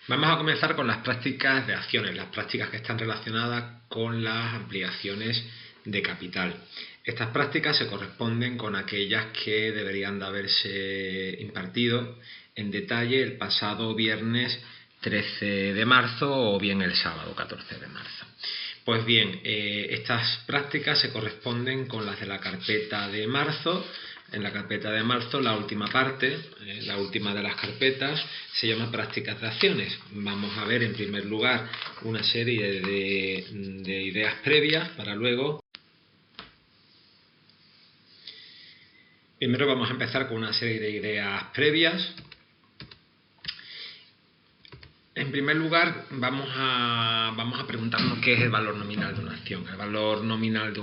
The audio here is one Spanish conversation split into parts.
Vamos a comenzar con las prácticas de acciones, las prácticas que están relacionadas con las ampliaciones de capital. Estas prácticas se corresponden con aquellas que deberían de haberse impartido en detalle el pasado viernes 13 de marzo o bien el sábado 14 de marzo. Pues bien, estas prácticas se corresponden con las de la carpeta de marzo. En la carpeta de marzo, la última parte, la última de las carpetas, se llama prácticas de acciones. Vamos a ver en primer lugar una serie de ideas previas para luego. Primero vamos a empezar con una serie de ideas previas. En primer lugar, vamos a preguntarnos qué es el valor nominal de una acción. El valor nominal de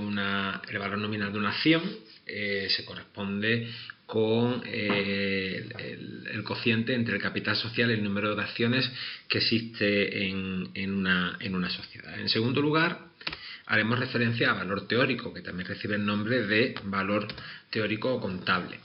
una acción se corresponde con el cociente entre el capital social y el número de acciones que existe en una sociedad. En segundo lugar, haremos referencia a valor teórico, que también recibe el nombre de valor teórico o contable.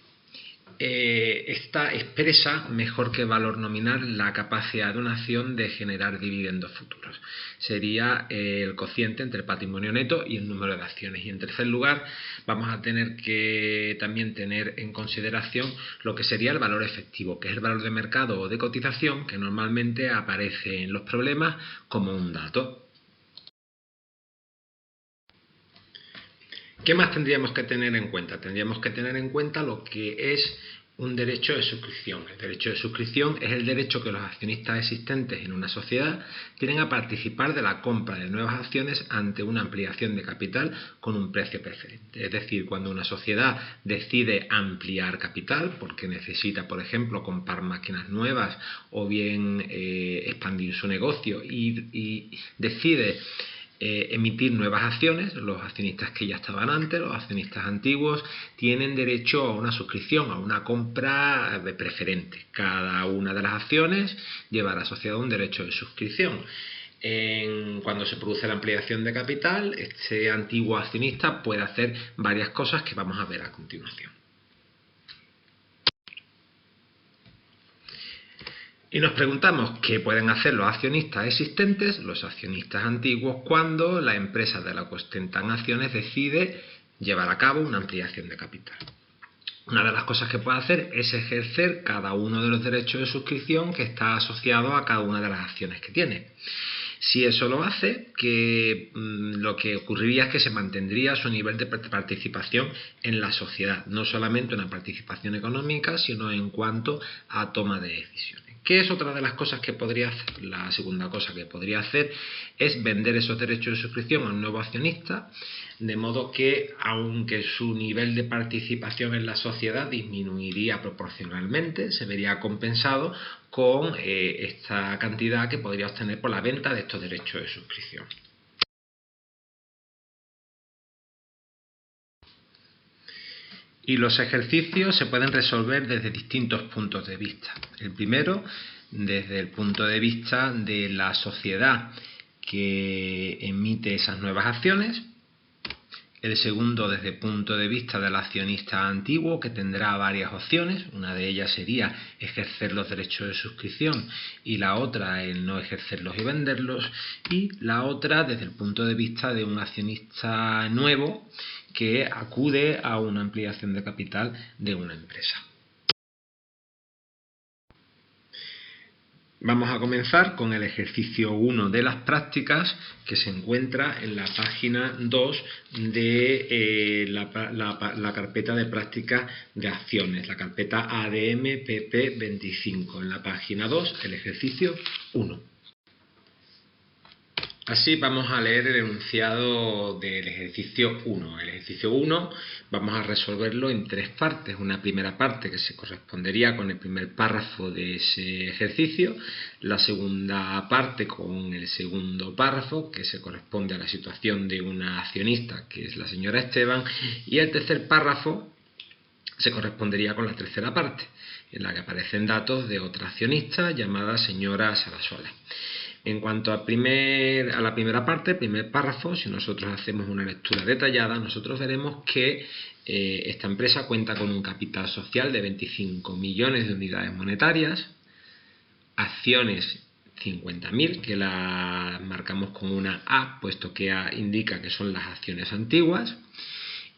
Esta expresa mejor que valor nominal la capacidad de una acción de generar dividendos futuros. Sería el cociente entre el patrimonio neto y el número de acciones. Y en tercer lugar, vamos a tener que también tener en consideración lo que sería el valor efectivo, que es el valor de mercado o de cotización que normalmente aparece en los problemas como un dato. ¿Qué más tendríamos que tener en cuenta? Tendríamos que tener en cuenta lo que es un derecho de suscripción. El derecho de suscripción es el derecho que los accionistas existentes en una sociedad tienen a participar de la compra de nuevas acciones ante una ampliación de capital con un precio preferente. Es decir, cuando una sociedad decide ampliar capital porque necesita, por ejemplo, comprar máquinas nuevas o bien expandir su negocio y decide emitir nuevas acciones, los accionistas que ya estaban antes, los accionistas antiguos, tienen derecho a una suscripción, a una compra preferente. Cada una de las acciones llevará asociado un derecho de suscripción. Cuando se produce la ampliación de capital, este antiguo accionista puede hacer varias cosas que vamos a ver a continuación. Y nos preguntamos qué pueden hacer los accionistas existentes, los accionistas antiguos, cuando la empresa de la que ostentan acciones decide llevar a cabo una ampliación de capital. Una de las cosas que puede hacer es ejercer cada uno de los derechos de suscripción que está asociado a cada una de las acciones que tiene. Si eso lo hace, lo que ocurriría es que se mantendría su nivel de participación en la sociedad, no solamente una participación económica, sino en cuanto a toma de decisiones. ¿Qué es otra de las cosas que podría hacer? La segunda cosa que podría hacer es vender esos derechos de suscripción a un nuevo accionista, de modo que, aunque su nivel de participación en la sociedad disminuiría proporcionalmente, se vería compensado con esta cantidad que podría obtener por la venta de estos derechos de suscripción. Y los ejercicios se pueden resolver desde distintos puntos de vista. El primero, desde el punto de vista de la sociedad que emite esas nuevas acciones. El segundo, desde el punto de vista del accionista antiguo, que tendrá varias opciones. Una de ellas sería ejercer los derechos de suscripción y la otra el no ejercerlos y venderlos. Y la otra desde el punto de vista de un accionista nuevo que acude a una ampliación de capital de una empresa. Vamos a comenzar con el ejercicio 1 de las prácticas, que se encuentra en la página 2 de la carpeta de prácticas de acciones, la carpeta ADM-PP25, en la página 2, el ejercicio 1. Así vamos a leer el enunciado del ejercicio 1. El ejercicio 1 vamos a resolverlo en tres partes. Una primera parte que se correspondería con el primer párrafo de ese ejercicio, la segunda parte con el segundo párrafo que se corresponde a la situación de una accionista que es la señora Esteban, y el tercer párrafo se correspondería con la tercera parte en la que aparecen datos de otra accionista llamada señora Sarasola. En cuanto a la primera parte, el primer párrafo, si nosotros hacemos una lectura detallada, nosotros veremos que esta empresa cuenta con un capital social de 25 millones de unidades monetarias, acciones 50.000, que la marcamos con una A, puesto que A indica que son las acciones antiguas,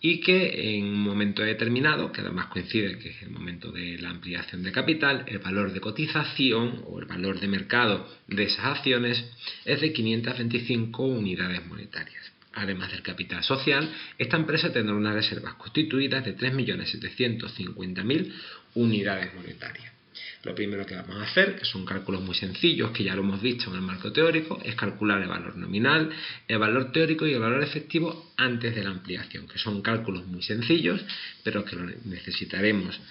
y que en un momento determinado, que además coincide que es el momento de la ampliación de capital, el valor de cotización o el valor de mercado de esas acciones es de 525 unidades monetarias. Además del capital social, esta empresa tendrá unas reservas constituidas de 3.750.000 unidades monetarias. Lo primero que vamos a hacer, que son cálculos muy sencillos, que ya lo hemos visto en el marco teórico, es calcular el valor nominal, el valor teórico y el valor efectivo antes de la ampliación, que son cálculos muy sencillos, pero que lo necesitaremos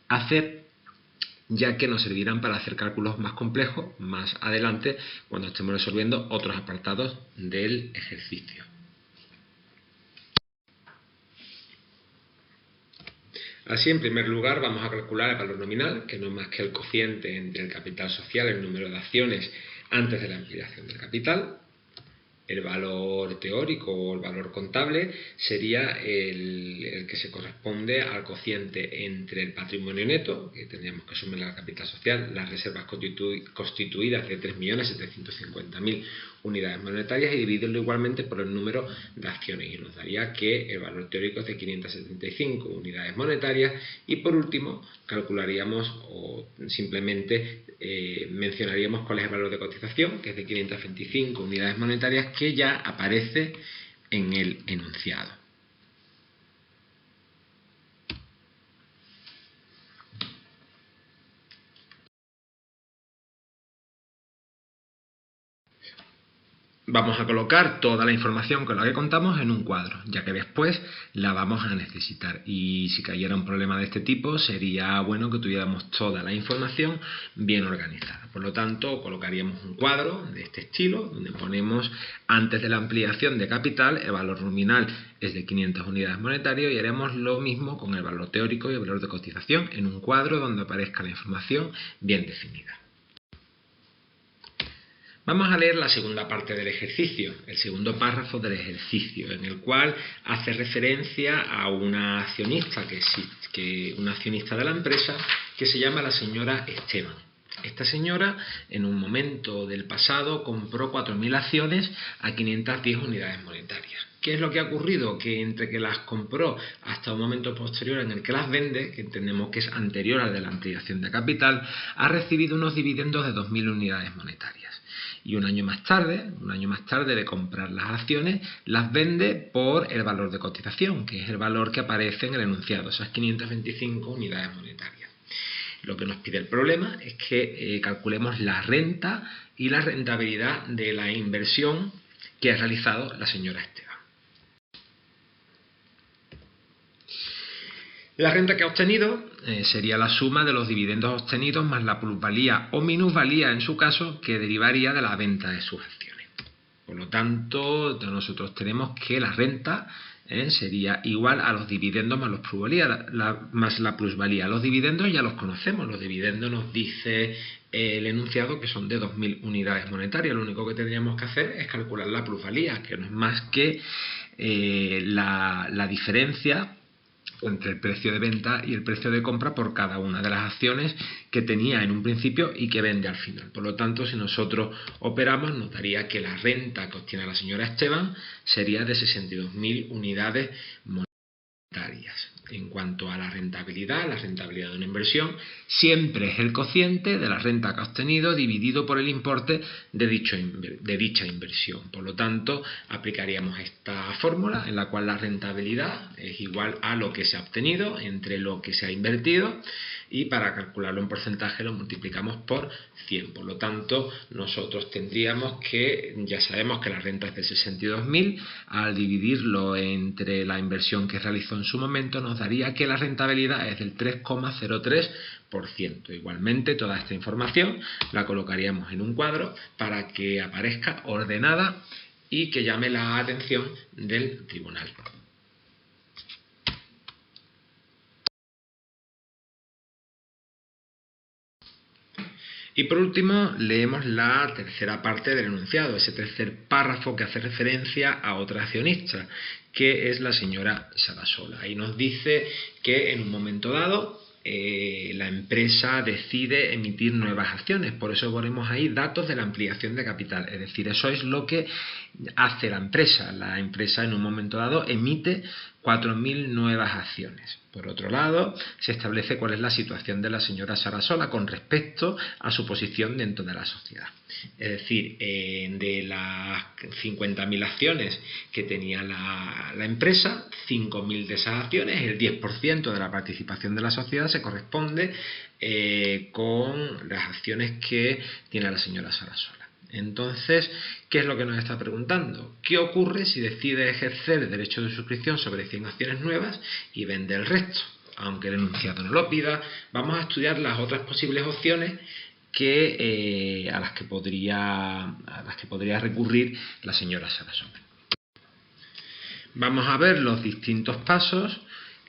hacer, ya que nos servirán para hacer cálculos más complejos más adelante, cuando estemos resolviendo otros apartados del ejercicio. Así, en primer lugar, vamos a calcular el valor nominal, que no es más que el cociente entre el capital social, el número de acciones antes de la ampliación del capital. El valor teórico o el valor contable sería el que se corresponde al cociente entre el patrimonio neto, que tendríamos que sumar al capital social, las reservas constituidas de 3.750.000 unidades monetarias, y dividirlo igualmente por el número de acciones, y nos daría que el valor teórico es de 575 unidades monetarias. Y por último calcularíamos o simplemente mencionaríamos cuál es el valor de cotización, que es de 525 unidades monetarias, que ya aparece en el enunciado. Vamos a colocar toda la información con la que contamos en un cuadro, ya que después la vamos a necesitar, y si cayera un problema de este tipo sería bueno que tuviéramos toda la información bien organizada. Por lo tanto, colocaríamos un cuadro de este estilo, donde ponemos antes de la ampliación de capital el valor nominal es de 500 unidades monetarias, y haremos lo mismo con el valor teórico y el valor de cotización en un cuadro donde aparezca la información bien definida. Vamos a leer la segunda parte del ejercicio, el segundo párrafo del ejercicio, en el cual hace referencia a una accionista una accionista de la empresa, que se llama la señora Esteban. Esta señora, en un momento del pasado, compró 4.000 acciones a 510 unidades monetarias. ¿Qué es lo que ha ocurrido? Que entre que las compró hasta un momento posterior en el que las vende, que entendemos que es anterior al de la ampliación de capital, ha recibido unos dividendos de 2.000 unidades monetarias. Y un año más tarde de comprar las acciones, las vende por el valor de cotización, que es el valor que aparece en el enunciado, esas 525 unidades monetarias. Lo que nos pide el problema es que calculemos la renta y la rentabilidad de la inversión que ha realizado la señora Esteban. La renta que ha obtenido sería la suma de los dividendos obtenidos más la plusvalía o minusvalía, en su caso, que derivaría de la venta de sus acciones. Por lo tanto, nosotros tenemos que la renta sería igual a los dividendos más los plusvalía, más la plusvalía. Los dividendos ya los conocemos, los dividendos nos dice el enunciado que son de 2.000 unidades monetarias. Lo único que tendríamos que hacer es calcular la plusvalía, que no es más que la diferencia entre el precio de venta y el precio de compra por cada una de las acciones que tenía en un principio y que vende al final. Por lo tanto, si nosotros operamos, nos daría que la renta que obtiene la señora Esteban sería de 62.000 unidades monetarias. En cuanto a la rentabilidad de una inversión siempre es el cociente de la renta que ha obtenido dividido por el importe de dicha inversión. Por lo tanto, aplicaríamos esta fórmula en la cual la rentabilidad es igual a lo que se ha obtenido entre lo que se ha invertido, y para calcularlo en porcentaje lo multiplicamos por 100. Por lo tanto, nosotros tendríamos que, ya sabemos que la renta es de 62.000, al dividirlo entre la inversión que realizó en su momento nos daría que la rentabilidad es del 3,03%. Igualmente, toda esta información la colocaríamos en un cuadro para que aparezca ordenada y que llame la atención del tribunal. Y por último, leemos la tercera parte del enunciado, ese tercer párrafo que hace referencia a otra accionista, que es la señora Sarasola. Ahí nos dice que en un momento dado la empresa decide emitir nuevas acciones. Por eso ponemos ahí datos de la ampliación de capital. Es decir, eso es lo que hace la empresa. La empresa en un momento dado emite 4.000 nuevas acciones. Por otro lado, se establece cuál es la situación de la señora Sarasola con respecto a su posición dentro de la sociedad. Es decir, de las 50.000 acciones que tenía la empresa, 5.000 de esas acciones, el 10% de la participación de la sociedad, se corresponde con las acciones que tiene la señora Sarasola. Entonces, ¿qué es lo que nos está preguntando? ¿Qué ocurre si decide ejercer el derecho de suscripción sobre 100 acciones nuevas y vende el resto? Aunque el enunciado no lo pida, vamos a estudiar las otras posibles opciones a las que podría recurrir la señora Sarasola. Vamos a ver los distintos pasos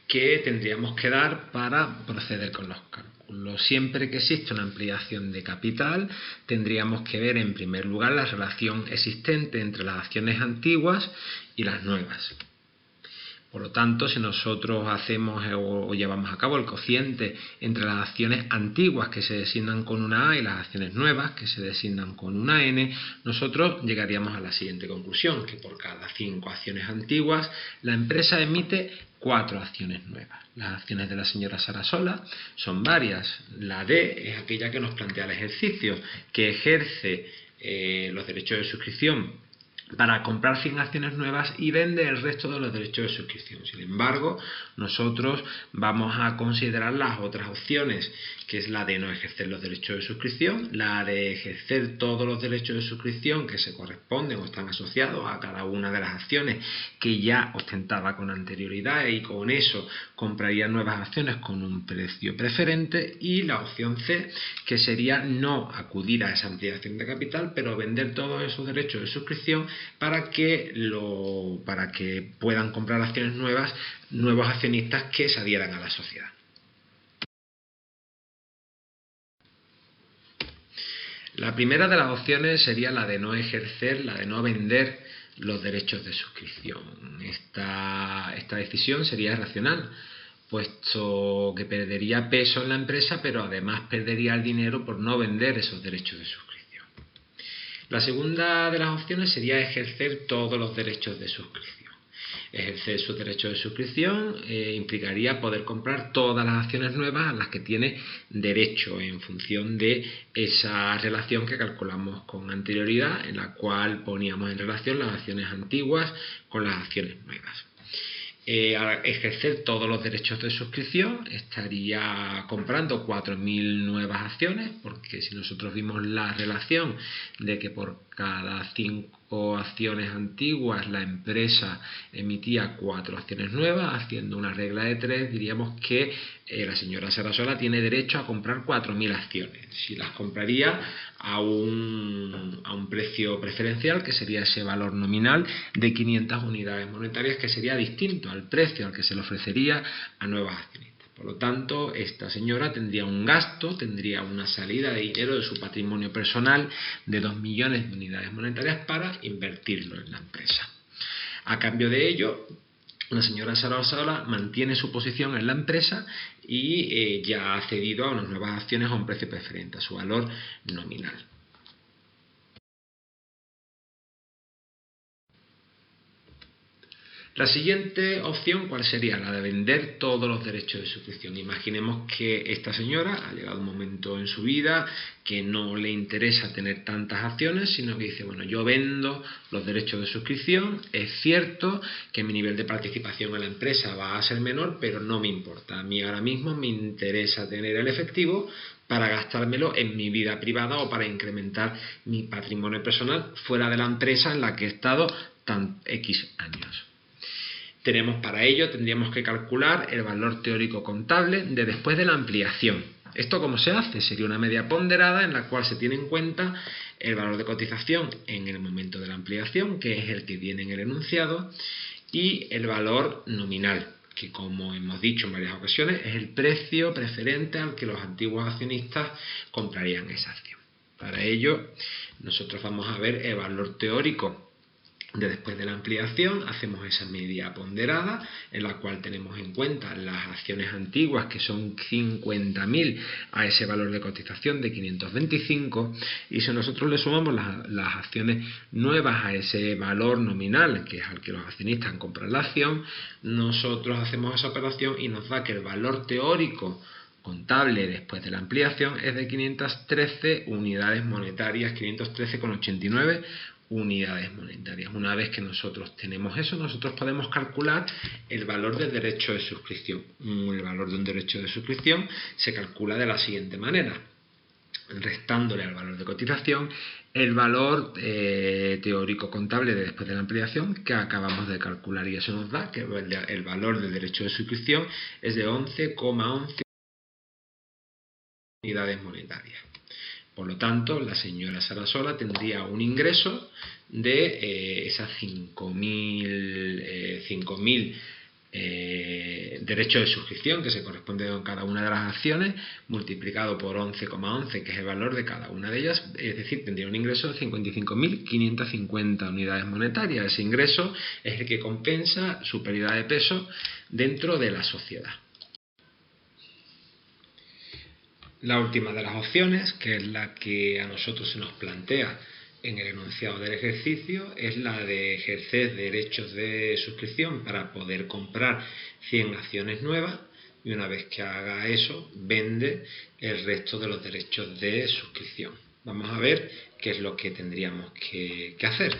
que tendríamos que dar para proceder con los cálculos. Siempre que existe una ampliación de capital, tendríamos que ver en primer lugar la relación existente entre las acciones antiguas y las nuevas. Por lo tanto, si nosotros hacemos o llevamos a cabo el cociente entre las acciones antiguas que se designan con una A y las acciones nuevas que se designan con una N, nosotros llegaríamos a la siguiente conclusión, que por cada 5 acciones antiguas la empresa emite 4 acciones nuevas. Las acciones de la señora Sarasola son varias. La D es aquella que nos plantea el ejercicio, que ejerce los derechos de suscripción para comprar 100 acciones nuevas y vende el resto de los derechos de suscripción. Sin embargo, nosotros vamos a considerar las otras opciones, que es la de no ejercer los derechos de suscripción, la de ejercer todos los derechos de suscripción que se corresponden o están asociados a cada una de las acciones que ya ostentaba con anterioridad y con eso compraría nuevas acciones con un precio preferente, y la opción C, que sería no acudir a esa ampliación de capital, pero vender todos esos derechos de suscripción para que puedan comprar acciones nuevas nuevos accionistas que se adhieran a la sociedad. La primera de las opciones sería la de no ejercer, la de no vender los derechos de suscripción. Esta decisión sería irracional, puesto que perdería peso en la empresa, pero además perdería el dinero por no vender esos derechos de suscripción. La segunda de las opciones sería ejercer todos los derechos de suscripción. Ejercer sus derechos de suscripción implicaría poder comprar todas las acciones nuevas a las que tiene derecho en función de esa relación que calculamos con anterioridad, en la cual poníamos en relación las acciones antiguas con las acciones nuevas. Al ejercer todos los derechos de suscripción estaría comprando 4.000 nuevas acciones, porque si nosotros vimos la relación de que por cada 5 acciones antiguas la empresa emitía 4 acciones nuevas, haciendo una regla de 3, diríamos que la señora Sarasola tiene derecho a comprar 4.000 acciones. Si las compraría a un precio preferencial, que sería ese valor nominal de 500 unidades monetarias, que sería distinto al precio al que se le ofrecería a nuevas accionistas. Por lo tanto, esta señora tendría un gasto, tendría una salida de dinero de su patrimonio personal de 2 millones de unidades monetarias para invertirlo en la empresa. A cambio de ello, la señora Sarasola mantiene su posición en la empresa y ya ha cedido a unas nuevas acciones a un precio preferente, a su valor nominal. La siguiente opción, ¿cuál sería? La de vender todos los derechos de suscripción. Imaginemos que esta señora ha llegado un momento en su vida que no le interesa tener tantas acciones, sino que dice, bueno, yo vendo los derechos de suscripción, es cierto que mi nivel de participación en la empresa va a ser menor, pero no me importa. A mí ahora mismo me interesa tener el efectivo para gastármelo en mi vida privada o para incrementar mi patrimonio personal fuera de la empresa en la que he estado X años. Para ello tendríamos que calcular el valor teórico contable de después de la ampliación. ¿Esto cómo se hace? Sería una media ponderada en la cual se tiene en cuenta el valor de cotización en el momento de la ampliación, que es el que viene en el enunciado, y el valor nominal, que como hemos dicho en varias ocasiones es el precio preferente al que los antiguos accionistas comprarían esa acción. Para ello nosotros vamos a ver el valor teórico después de la ampliación, hacemos esa media ponderada en la cual tenemos en cuenta las acciones antiguas, que son 50.000 a ese valor de cotización de 525, y si nosotros le sumamos las acciones nuevas a ese valor nominal, que es al que los accionistas han comprado la acción, nosotros hacemos esa operación y nos da que el valor teórico contable después de la ampliación es de 513 unidades monetarias, 513,89 unidades monetarias. Una vez que nosotros tenemos eso, nosotros podemos calcular el valor del derecho de suscripción. El valor de un derecho de suscripción se calcula de la siguiente manera: restándole al valor de cotización el valor teórico contable de después de la ampliación que acabamos de calcular, y eso nos da que el valor del derecho de suscripción es de 11,11 unidades monetarias. Por lo tanto, la señora Sarasola tendría un ingreso de esas 5.000 derechos de suscripción que se corresponden con cada una de las acciones, multiplicado por 11,11, que es el valor de cada una de ellas, es decir, tendría un ingreso de 55.550 unidades monetarias. Ese ingreso es el que compensa su pérdida de peso dentro de la sociedad. La última de las opciones, que es la que a nosotros se nos plantea en el enunciado del ejercicio, es la de ejercer derechos de suscripción para poder comprar 100 acciones nuevas, y una vez que haga eso, vende el resto de los derechos de suscripción. Vamos a ver qué es lo que tendríamos que hacer.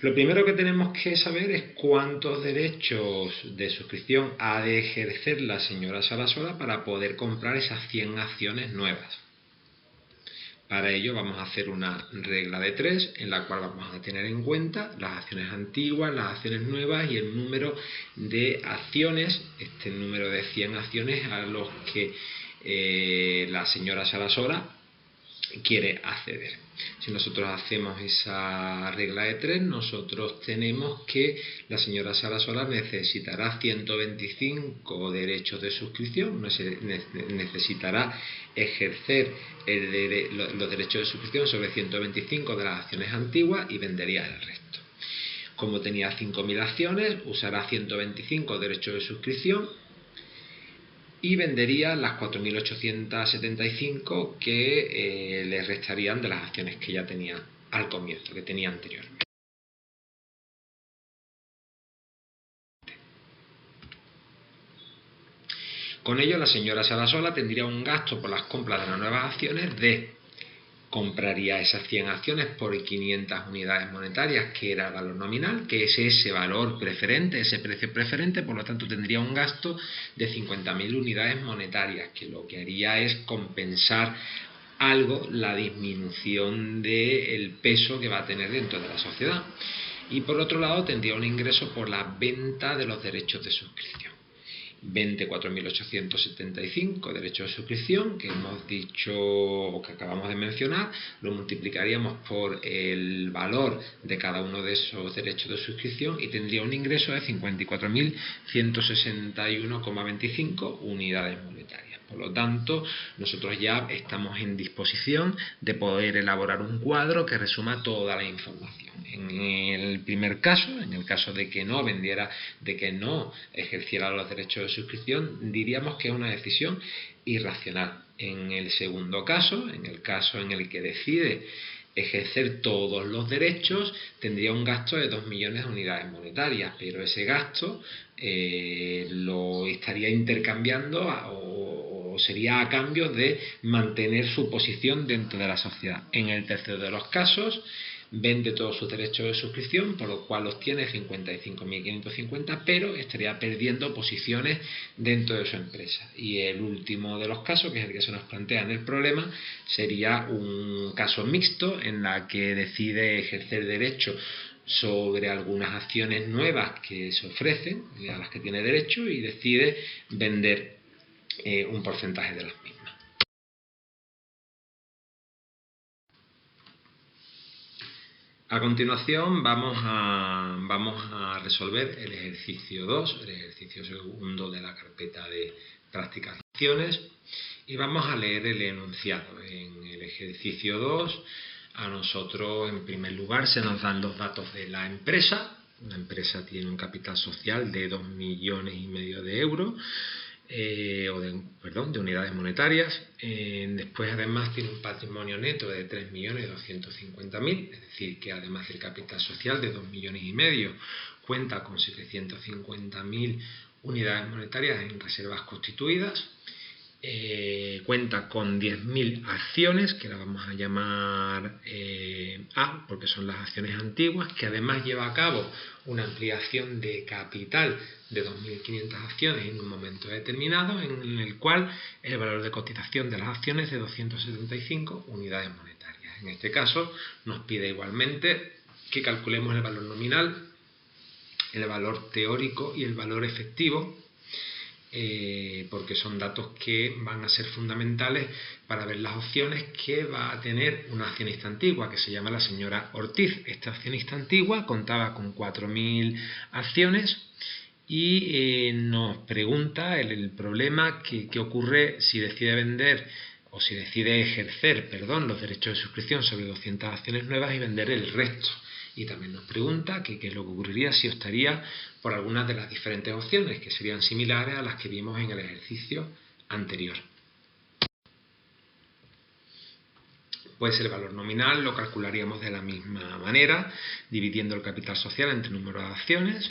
Lo primero que tenemos que saber es cuántos derechos de suscripción ha de ejercer la señora Sarasola para poder comprar esas 100 acciones nuevas. Para ello vamos a hacer una regla de 3 en la cual vamos a tener en cuenta las acciones antiguas, las acciones nuevas y el número de acciones, este número de 100 acciones a los que la señora Sarasola quiere acceder. Si nosotros hacemos esa regla de 3, nosotros tenemos que la señora Sarasola necesitará 125 derechos de suscripción, necesitará ejercer los derechos de suscripción sobre 125 de las acciones antiguas y vendería el resto. Como tenía 5.000 acciones, usará 125 derechos de suscripción y vendería las 4.875 que le restarían de las acciones que ya tenía al comienzo, que tenía anteriormente. Con ello, la señora Sarasola tendría un gasto por las compras de las nuevas acciones compraría esas 100 acciones por 500 unidades monetarias, que era el valor nominal, que es ese valor preferente, ese precio preferente, por lo tanto tendría un gasto de 50.000 unidades monetarias, que lo que haría es compensar algo la disminución del peso que va a tener dentro de la sociedad. Y por otro lado tendría un ingreso por la venta de los derechos de suscripción. 24.875 derechos de suscripción que hemos dicho o que acabamos de mencionar, lo multiplicaríamos por el valor de cada uno de esos derechos de suscripción y tendría un ingreso de 54.161,25 unidades monetarias. Por lo tanto, nosotros ya estamos en disposición de poder elaborar un cuadro que resuma toda la información. En el primer caso, en el caso de que no vendiera, de que no ejerciera los derechos de suscripción, diríamos que es una decisión irracional. En el segundo caso, en el caso en el que decide ejercer todos los derechos, tendría un gasto de 2 millones de unidades monetarias, pero ese gasto lo estaría intercambiando o sería a cambio de mantener su posición dentro de la sociedad. En el tercero de los casos, vende todos sus derechos de suscripción, por lo cual obtiene 55.550, pero estaría perdiendo posiciones dentro de su empresa. Y el último de los casos, que es el que se nos plantea en el problema, sería un caso mixto en la que decide ejercer derecho sobre algunas acciones nuevas que se ofrecen, a las que tiene derecho, y decide vender un porcentaje de las mismas. A continuación vamos a resolver el ejercicio 2, el ejercicio segundo de la carpeta de prácticas de acciones, y vamos a leer el enunciado. En el ejercicio 2 A nosotros, en primer lugar, se nos dan los datos de la empresa. La empresa tiene un capital social de 2,5 millones de euros, de unidades monetarias. Después, además, tiene un patrimonio neto de 3.250.000, es decir, que además del capital social de 2,5 millones, cuenta con 750.000 unidades monetarias en reservas constituidas. Cuenta con 10.000 acciones, que las vamos a llamar A, porque son las acciones antiguas, que además lleva a cabo una ampliación de capital de 2.500 acciones en un momento determinado, en el cual el valor de cotización de las acciones es de 275 unidades monetarias. En este caso nos pide igualmente que calculemos el valor nominal, el valor teórico y el valor efectivo, porque son datos que van a ser fundamentales para ver las opciones que va a tener una accionista antigua, que se llama la señora Ortiz. Esta accionista antigua contaba con 4.000 acciones y nos pregunta el problema que ocurre si decide vender o si decide ejercer, los derechos de suscripción sobre 200 acciones nuevas y vender el resto. Y también nos pregunta qué es lo que ocurriría si optaría por algunas de las diferentes opciones, que serían similares a las que vimos en el ejercicio anterior. Pues el valor nominal lo calcularíamos de la misma manera, dividiendo el capital social entre el número de acciones,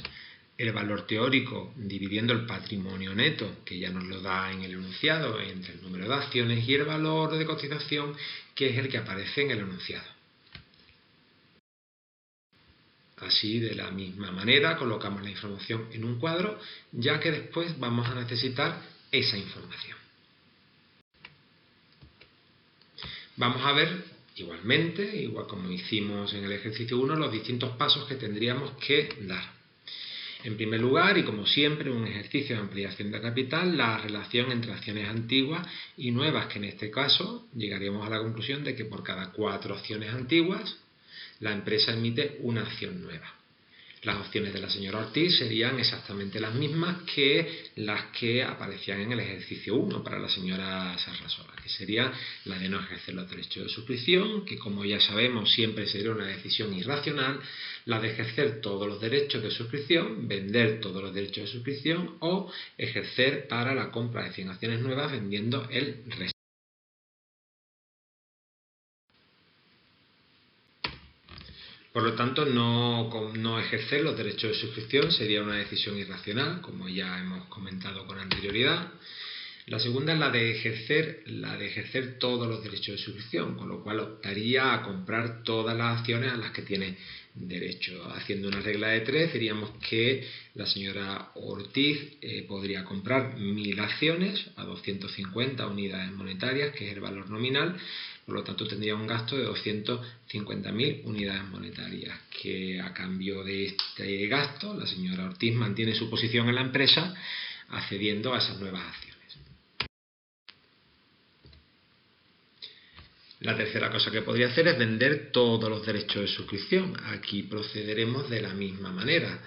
el valor teórico dividiendo el patrimonio neto, que ya nos lo da en el enunciado, entre el número de acciones, y el valor de cotización, que es el que aparece en el enunciado. Así, de la misma manera, colocamos la información en un cuadro, ya que después vamos a necesitar esa información. Vamos a ver igualmente, igual como hicimos en el ejercicio 1, los distintos pasos que tendríamos que dar. En primer lugar, y como siempre, un ejercicio de ampliación de capital, la relación entre acciones antiguas y nuevas, que en este caso llegaríamos a la conclusión de que por cada 4 acciones antiguas, la empresa emite una acción nueva. Las opciones de la señora Ortiz serían exactamente las mismas que las que aparecían en el ejercicio 1 para la señora Sarrasola, que sería la de no ejercer los derechos de suscripción, que como ya sabemos siempre sería una decisión irracional, la de ejercer todos los derechos de suscripción, vender todos los derechos de suscripción o ejercer para la compra de 100 acciones nuevas vendiendo el resto. Por lo tanto, no ejercer los derechos de suscripción sería una decisión irracional, como ya hemos comentado con anterioridad. La segunda es la de ejercer todos los derechos de suscripción, con lo cual optaría a comprar todas las acciones a las que tiene derecho. Haciendo una regla de 3, diríamos que la señora Ortiz podría comprar 1.000 acciones a 250 unidades monetarias, que es el valor nominal. Por lo tanto, tendría un gasto de 250.000 unidades monetarias, que a cambio de este gasto, la señora Ortiz mantiene su posición en la empresa accediendo a esas nuevas acciones. La tercera cosa que podría hacer es vender todos los derechos de suscripción. Aquí procederemos de la misma manera.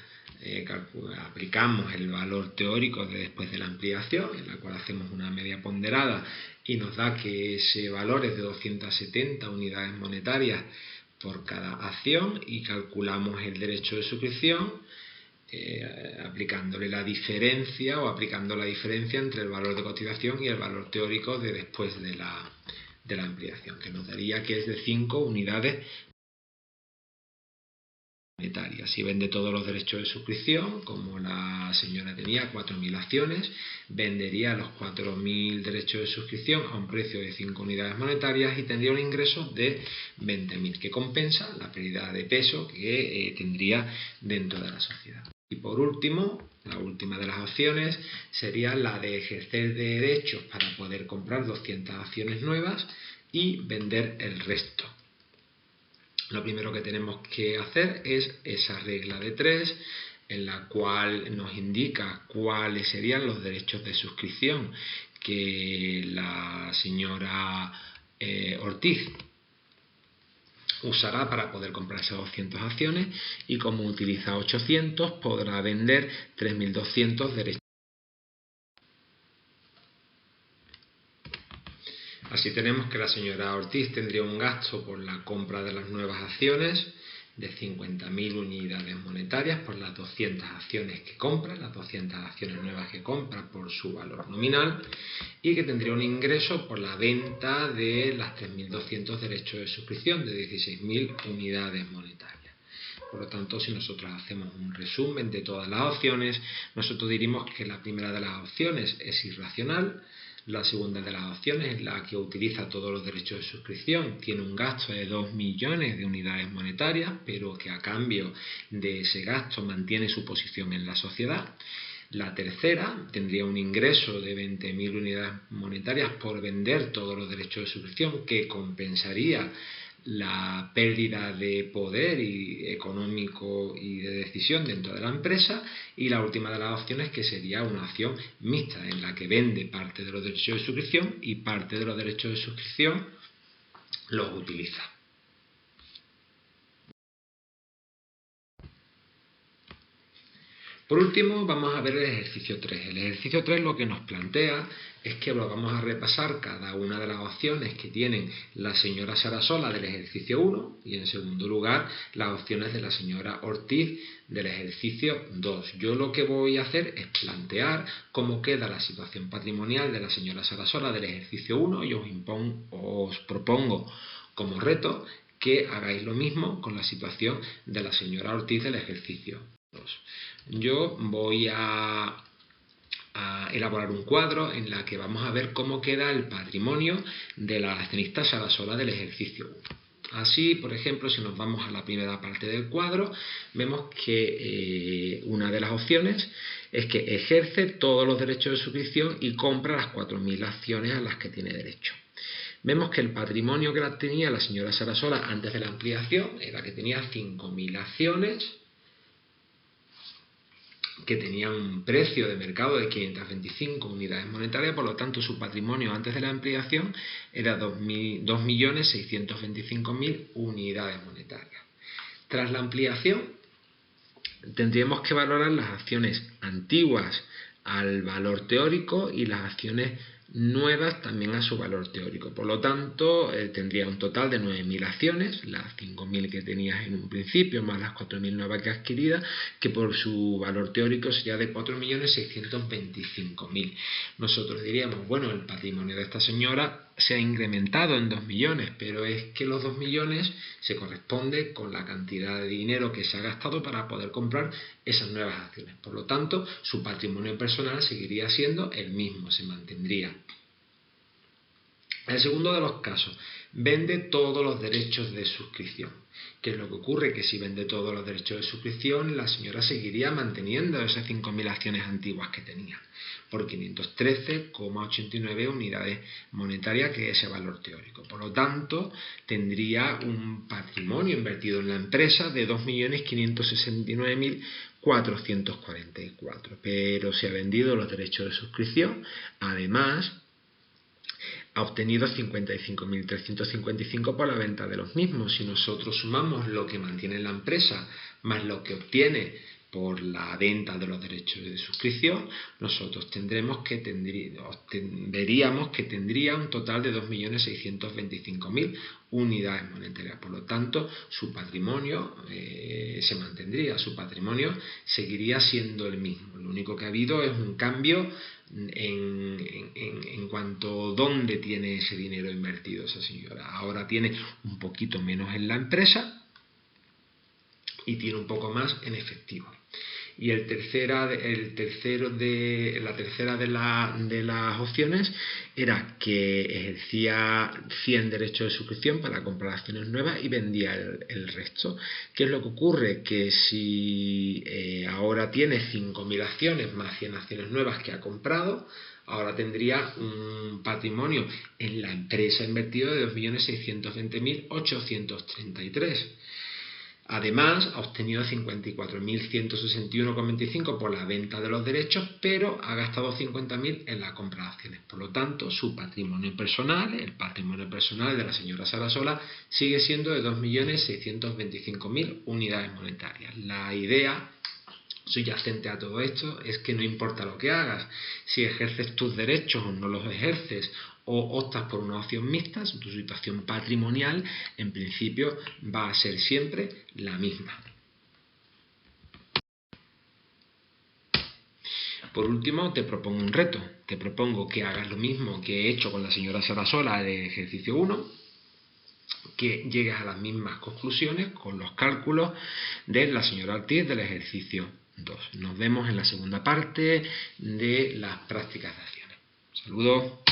Aplicamos el valor teórico después de la ampliación, en la cual hacemos una media ponderada y nos da que ese valor es de 270 unidades monetarias por cada acción, y calculamos el derecho de suscripción aplicándole la diferencia, o aplicando la diferencia entre el valor de cotización y el valor teórico de después de la ampliación, que nos daría que es de 5 unidades monetarias. Si vende todos los derechos de suscripción, como la señora tenía 4.000 acciones, vendería los 4.000 derechos de suscripción a un precio de 5 unidades monetarias y tendría un ingreso de 20.000, que compensa la pérdida de peso que tendría dentro de la sociedad. Y por último, la última de las opciones sería la de ejercer derechos para poder comprar 200 acciones nuevas y vender el resto. Lo primero que tenemos que hacer es esa regla de 3, en la cual nos indica cuáles serían los derechos de suscripción que la señora Ortiz usará para poder comprar esas 200 acciones, y como utiliza 800 podrá vender 3.200 derechos. Así tenemos que la señora Ortiz tendría un gasto por la compra de las nuevas acciones de 50.000 unidades monetarias por las 200 acciones que compra, las 200 acciones nuevas que compra por su valor nominal, y que tendría un ingreso por la venta de las 3.200 derechos de suscripción de 16.000 unidades monetarias. Por lo tanto, si nosotros hacemos un resumen de todas las opciones, nosotros diríamos que la primera de las opciones es irracional. La segunda de las opciones es la que utiliza todos los derechos de suscripción, tiene un gasto de 2 millones de unidades monetarias, pero que a cambio de ese gasto mantiene su posición en la sociedad. La tercera tendría un ingreso de 20.000 unidades monetarias por vender todos los derechos de suscripción, que compensaría la pérdida de poder económico y de decisión dentro de la empresa. Y la última de las opciones, que sería una opción mixta, en la que vende parte de los derechos de suscripción y parte de los derechos de suscripción los utiliza. Por último, vamos a ver el ejercicio 3. El ejercicio 3 lo que nos plantea es que vamos a repasar cada una de las opciones que tienen la señora Sarasola del ejercicio 1 y, en segundo lugar, las opciones de la señora Ortiz del ejercicio 2. Yo lo que voy a hacer es plantear cómo queda la situación patrimonial de la señora Sarasola del ejercicio 1 y os propongo como reto que hagáis lo mismo con la situación de la señora Ortiz del ejercicio 2. Yo voy a elaborar un cuadro en la que vamos a ver cómo queda el patrimonio de la accionista Sarasola del ejercicio 1. Así, por ejemplo, si nos vamos a la primera parte del cuadro, vemos que una de las opciones es que ejerce todos los derechos de suscripción y compra las 4.000 acciones a las que tiene derecho. Vemos que el patrimonio que tenía la señora Sarasola antes de la ampliación era que tenía 5.000 acciones que tenían un precio de mercado de 525 unidades monetarias, por lo tanto su patrimonio antes de la ampliación era 2.625.000 unidades monetarias. Tras la ampliación tendríamos que valorar las acciones antiguas al valor teórico y las acciones nuevas también a su valor teórico. Por lo tanto, tendría un total de 9.000 acciones, las 5.000 que tenías en un principio, más las 4.000 nuevas que adquiridas, que por su valor teórico sería de 4.625.000. Nosotros diríamos, bueno, el patrimonio de esta señora se ha incrementado en 2 millones, pero es que los 2 millones se corresponde con la cantidad de dinero que se ha gastado para poder comprar esas nuevas acciones. Por lo tanto, su patrimonio personal seguiría siendo el mismo, se mantendría. En el segundo de los casos, vende todos los derechos de suscripción. ¿Qué es lo que ocurre? Que si vende todos los derechos de suscripción, la señora seguiría manteniendo esas 5.000 acciones antiguas que tenía, por 513,89 unidades monetarias, que es ese valor teórico. Por lo tanto, tendría un patrimonio invertido en la empresa de 2.569.444. Pero se ha vendido los derechos de suscripción. Además, ha obtenido 55.355 por la venta de los mismos. Si nosotros sumamos lo que mantiene la empresa más lo que obtiene por la venta de los derechos de suscripción, nosotros veríamos que tendría un total de 2.625.000 unidades monetarias. Por lo tanto, su patrimonio se mantendría, su patrimonio seguiría siendo el mismo. Lo único que ha habido es un cambio en cuanto a dónde tiene ese dinero invertido esa señora. Ahora tiene un poquito menos en la empresa y tiene un poco más en efectivo. Y la tercera de las opciones era que ejercía 100 derechos de suscripción para comprar acciones nuevas y vendía el resto. ¿Qué es lo que ocurre? Que si ahora tiene 5.000 acciones más 100 acciones nuevas que ha comprado, ahora tendría un patrimonio en la empresa invertido de 2.620.833. Además, ha obtenido 54.161,25 por la venta de los derechos, pero ha gastado 50.000 en la compra de acciones. Por lo tanto, su patrimonio personal, el patrimonio personal de la señora Sarasola, sigue siendo de 2.625.000 unidades monetarias. La idea subyacente a todo esto es que no importa lo que hagas, si ejerces tus derechos o no los ejerces, o optas por una opción mixta, tu situación patrimonial en principio va a ser siempre la misma. Por último, te propongo un reto. Te propongo que hagas lo mismo que he hecho con la señora Sarasola de ejercicio 1, que llegues a las mismas conclusiones con los cálculos de la señora Ortiz del ejercicio 2. Nos vemos en la segunda parte de las prácticas de acciones. Saludos.